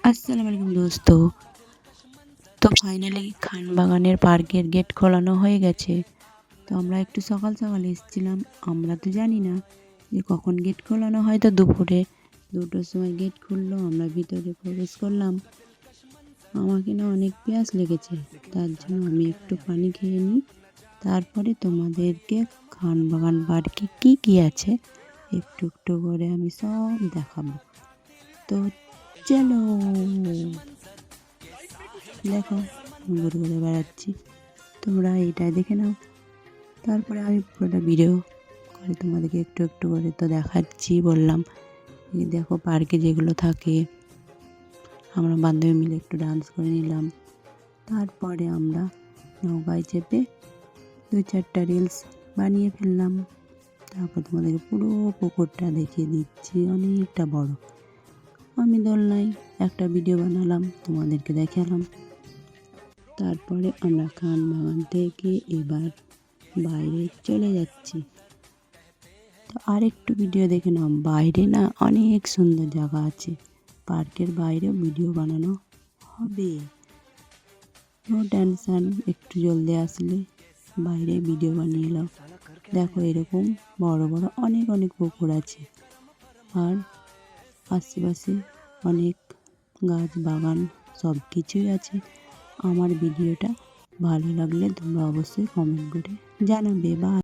আসসালামু আলাইকুম দোস্ত। তো ফাইনালি খানবাগানের পার্কের গেট খোলানো হয়ে গেছে। তো আমরা একটু সকাল সকাল এসেছিলাম। আমরা তো জানি না যে কখন গেট খোলানো হয়। তো দুপুরে 2টোর সময় গেট খুললো, আমরা ভিতরে প্রবেশ করলাম। আমাকে না অনেক পিয়াস লেগেছে, তার জন্য আমি একটু পানি খেয়ে নিই। তারপরে তোমাদেরকে খানবাগান পার্কে কী কী আছে একটু একটু করে আমি সব দেখাবো। তো চলো, দেখো ঘুরে ঘুরে বেড়াচ্ছি, তোমরা এইটা দেখে নাও। তারপরে আমি পুরোটা ভিডিও করে তোমাদেরকে একটু একটু করে তো দেখাচ্ছি। বললাম এই দেখো পার্কে যেগুলো থাকে, আমরা বান্ধবী মিলে একটু ডান্স করে নিলাম। তারপরে আমরা নৌকায় চেপে 2-4টা রিলস বানিয়ে ফেললাম। তারপর তোমাদেরকে পুরো পুকুরটা দেখিয়ে দিচ্ছি, অনেকটা বড়। আমি দোলনায় একটা ভিডিও বানালাম, তোমাদেরকে দেখালাম। তারপরে আমরা খানবাগান থেকে এবার বাইরে চলে যাচ্ছি। তো আরেকটু ভিডিও দেখে নাও, বাইরে না অনেক সুন্দর জায়গা আছে, পার্কের বাইরেও ভিডিও বানানো হবে। নো টেনশন, একটু জলদি আসলে বাইরে ভিডিও বানিয়ে নাও। দেখো এরকম বড় বড় অনেক অনেক পুকুর আছে, আর আশেপাশে অনেক গাছ বাগান সব কিছুই আছে। আমার ভিডিওটা ভালো লাগলে তোমরা অবশ্যই কমেন্ট করে জানাবে। বা